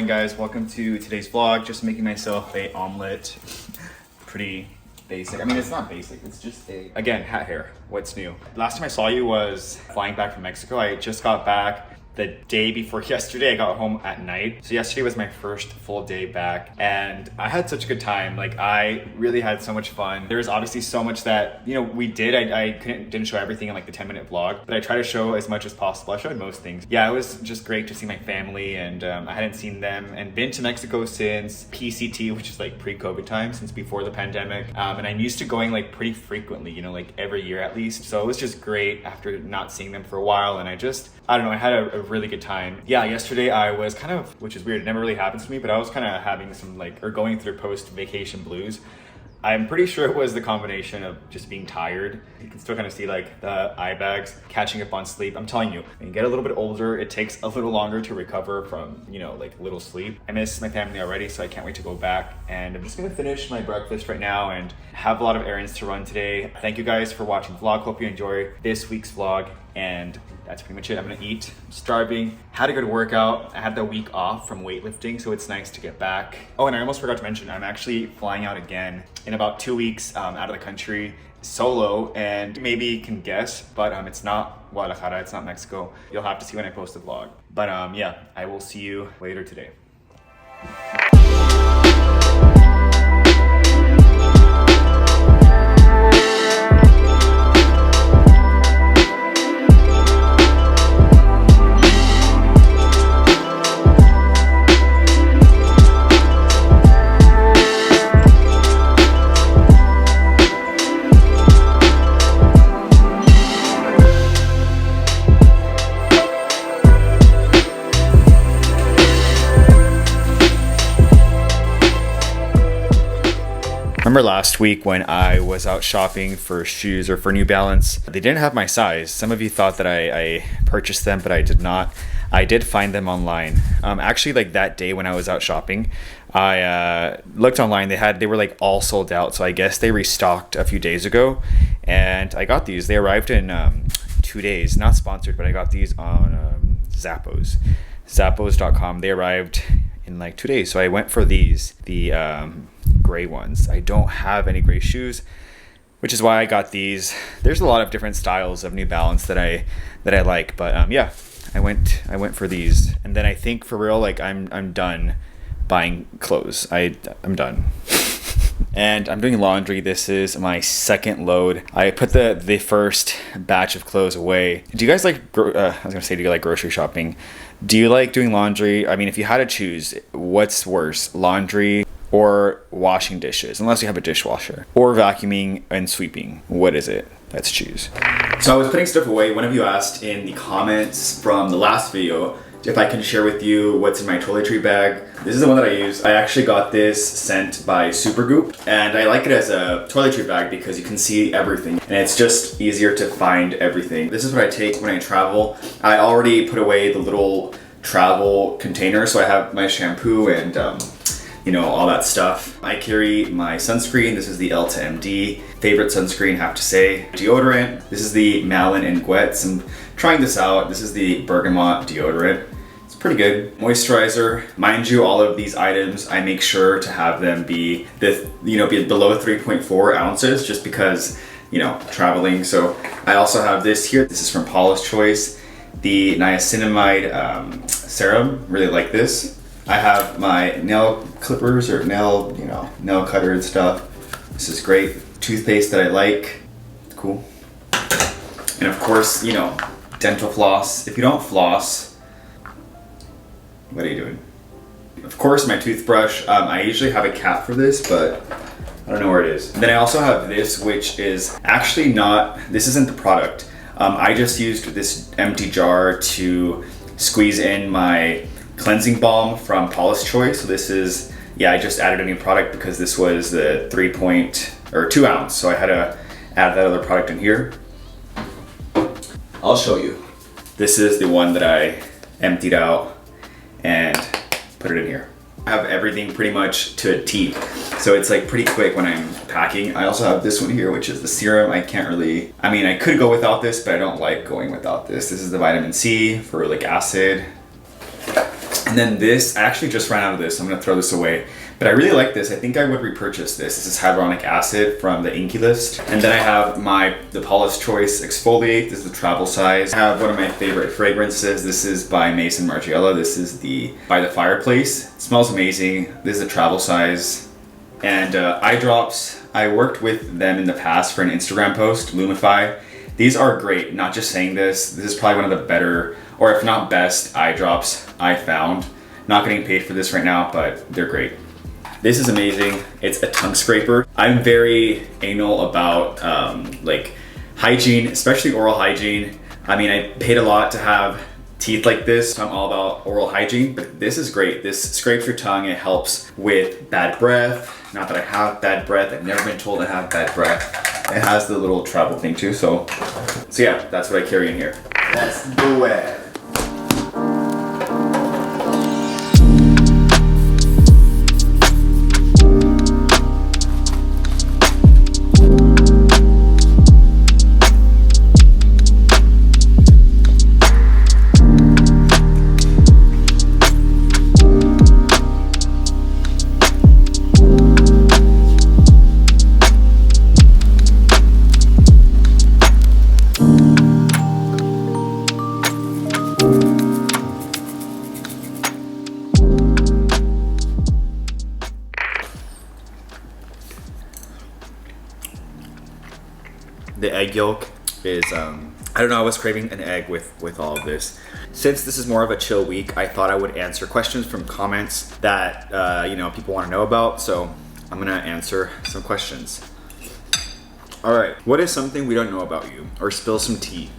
morning guys, welcome to today's vlog. Just making myself a omelet. Pretty basic. I mean, it's not basic, it's just again, hat hair. What's new? Last time I saw you was flying back from Mexico. I just got back the day before yesterday. I got home at night. So yesterday was my first full day back and I had such a good time. Like, I really had so much fun. There was obviously so much that, you know, we did. I didn't show everything in like the 10-minute vlog, but I try to show as much as possible. I showed most things. Yeah, it was just great to see my family and I hadn't seen them and been to Mexico since PCT, which is like pre-COVID time, since before the pandemic. And I'm used to going like pretty frequently, you know, like every year at least. So it was just great after not seeing them for a while. And I don't know, I had a really good time. Yeah, yesterday I was kind of, which is weird, it never really happens to me, but I was kind of having some going through post-vacation blues. I'm pretty sure it was the combination of just being tired. You can still kind of see like the eye bags, catching up on sleep. I'm telling you, when you get a little bit older, it takes a little longer to recover from, you know, like little sleep. I miss my family already, so I can't wait to go back. And I'm just gonna finish my breakfast right now and have a lot of errands to run today. Thank you guys for watching the vlog. Hope you enjoy this week's vlog. And that's pretty much it. I'm gonna eat. I'm starving. Had a good workout. I had the week off from weightlifting, so it's nice to get back. Oh, and I almost forgot to mention, I'm actually flying out again in about 2 weeks out of the country solo, and maybe you can guess, but it's not Guadalajara, it's not Mexico. You'll have to see when I post the vlog. But yeah, I will see you later today. Remember last week when I was out shopping for shoes or for New Balance, they didn't have my size. Some of you thought that I purchased them, but I did not. I did find them online. Actually, like that day when I was out shopping, I looked online. They were like all sold out. So I guess they restocked a few days ago, and I got these. They arrived in 2 days. Not sponsored, but I got these on Zappos, Zappos.com. They arrived in like 2 days. So I went for these, the gray ones. I don't have any gray shoes, which is why I got these. There's a lot of different styles of New Balance that I like, but yeah, I went for these. And then I think for real, like I'm done buying clothes. I'm done. And I'm doing laundry. This is my second load. I put the first batch of clothes away. Do you guys like do you like grocery shopping? Do you like doing laundry? I mean, if you had to choose, what's worse, laundry or washing dishes, unless you have a dishwasher, or vacuuming and sweeping? What is it? Let's choose. So I was putting stuff away. One of you asked in the comments from the last video if I can share with you what's in my toiletry bag. This is the one that I use. I actually got this sent by Supergoop, and I like it as a toiletry bag because you can see everything and it's just easier to find everything. This is what I take when I travel. I already put away the little travel container, so I have my shampoo and you know, all that stuff. I carry my sunscreen. This is the Elta MD. Favorite sunscreen, have to say. Deodorant. This is the Malin and Guetz. I'm trying this out. This is the Bergamot deodorant. It's pretty good. Moisturizer. Mind you, all of these items, I make sure to have them be below 3.4 ounces, just because, you know, traveling. So I also have this here. This is from Paula's Choice. The niacinamide serum. Really like this. I have my nail clippers or nail cutter and stuff. This is great. Toothpaste that I like. Cool. And of course, you know, dental floss. If you don't floss, what are you doing? Of course, my toothbrush. I usually have a cap for this, but I don't know where it is. And then I also have this, which is actually this isn't the product. I just used this empty jar to squeeze in my cleansing balm from Paula's Choice. So this is, yeah, I just added a new product because this was the 2 ounce. So I had to add that other product in here. I'll show you. This is the one that I emptied out and put it in here. I have everything pretty much to a T. So it's like pretty quick when I'm packing. I also have this one here, which is the serum. I could go without this, but I don't like going without this. This is the vitamin C for like acid. And then this, I actually just ran out of this, so I'm gonna throw this away. But I really like this. I think I would repurchase this. This is hyaluronic acid from the Inky List. And then I have the Paula's Choice Exfoliate. This is the travel size. I have one of my favorite fragrances. This is by Mason Margiela. This is the By the Fireplace. It smells amazing. This is a travel size. And eye drops. I worked with them in the past for an Instagram post, Lumify. These are great. Not just saying this. This is probably one of the better, or if not best, eye drops I found. Not getting paid for this right now, but they're great. This is amazing. It's a tongue scraper. I'm very anal about like hygiene, especially oral hygiene. I mean, I paid a lot to have teeth like this, so I'm all about oral hygiene, but this is great. This scrapes your tongue. It helps with bad breath. Not that I have bad breath. I've never been told I have bad breath. It has the little travel thing too, so yeah, that's what I carry in here. Let's do it. The egg yolk is, I don't know, I was craving an egg with all of this. Since this is more of a chill week, I thought I would answer questions from comments that, you know, people want to know about. So I'm gonna answer some questions. All right, what is something we don't know about you? Or spill some tea.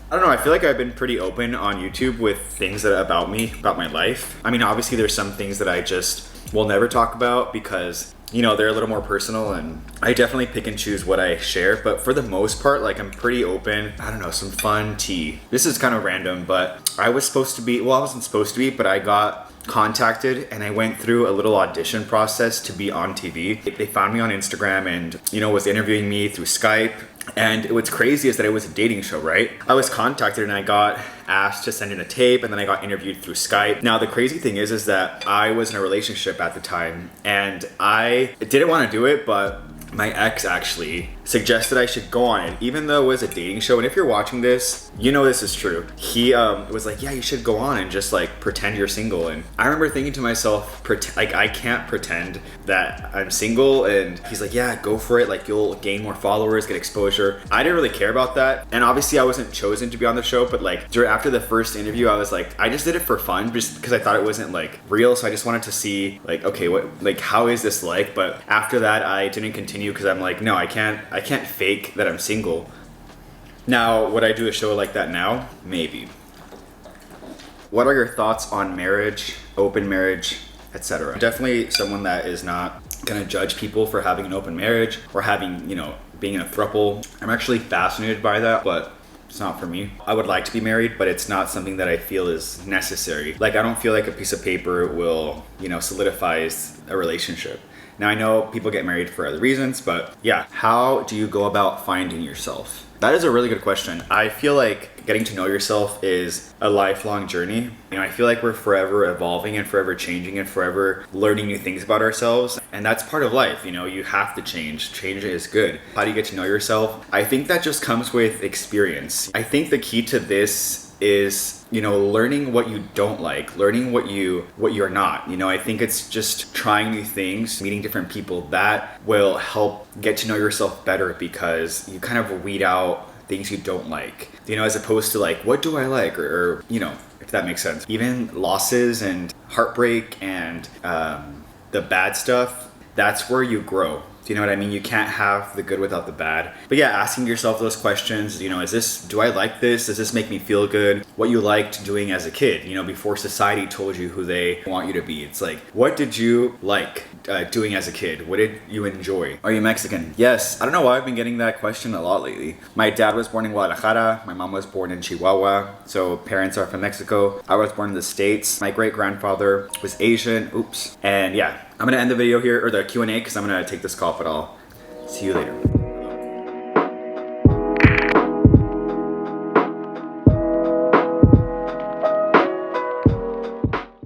I don't know, I feel like I've been pretty open on YouTube with things that about me, about my life. I mean, obviously there's some things that I just will never talk about because, you know, they're a little more personal, and I definitely pick and choose what I share, but for the most part, like, I'm pretty open. I don't know, some fun tea. This is kind of random, but I was supposed to be, well, I wasn't supposed to be, but I got contacted and I went through a little audition process to be on TV. They found me on Instagram and, you know, was interviewing me through Skype. And what's crazy is that it was a dating show, right? I was contacted and I got asked to send in a tape, and then I got interviewed through Skype. Now, the crazy thing is that I was in a relationship at the time and I didn't want to do it, but my ex actually suggested I should go on it, even though it was a dating show. And if you're watching this, you know this is true. He was like, yeah, you should go on and just like pretend you're single. And I remember thinking to myself, like, I can't pretend that I'm single. And he's like, yeah, go for it. Like, you'll gain more followers, get exposure. I didn't really care about that. And obviously I wasn't chosen to be on the show, but like after the first interview, I was like, I just did it for fun, just because I thought it wasn't like real. So I just wanted to see like, okay, how is this like? But after that, I didn't continue because I'm like, no, I can't fake that I'm single. Now, would I do a show like that now? Maybe. What are your thoughts on marriage, open marriage, etc.? Definitely someone that is not gonna judge people for having an open marriage or having, you know, being in a throuple. I'm actually fascinated by that, but it's not for me. I would like to be married, but it's not something that I feel is necessary. Like, I don't feel like a piece of paper will, you know, solidifies a relationship. Now, I know people get married for other reasons, but yeah. How do you go about finding yourself? That is a really good question. I feel like getting to know yourself is a lifelong journey. You know, I feel like we're forever evolving and forever changing and forever learning new things about ourselves. And that's part of life. You know, you have to change. Change is good. How do you get to know yourself? I think that just comes with experience. I think the key to this is, you know, learning what you don't like, learning what you're not. You know, I think it's just trying new things, meeting different people. That will help get to know yourself better, because you kind of weed out things you don't like, you know, as opposed to like, what do I like? Or you know, if that makes sense. Even losses and heartbreak and the bad stuff, that's where you grow. Do you know what I mean? You can't have the good without the bad. But yeah, asking yourself those questions, you know, do I like this? Does this make me feel good? What you liked doing as a kid, you know, before society told you who they want you to be. It's like, what did you like doing as a kid? What did you enjoy? Are you Mexican? Yes. I don't know why I've been getting that question a lot lately. My dad was born in Guadalajara. My mom was born in Chihuahua. So parents are from Mexico. I was born in the States. My great grandfather was Asian. Oops. And yeah, I'm gonna end the video here, or the Q&A, because I'm gonna take this call, but I'll see you later.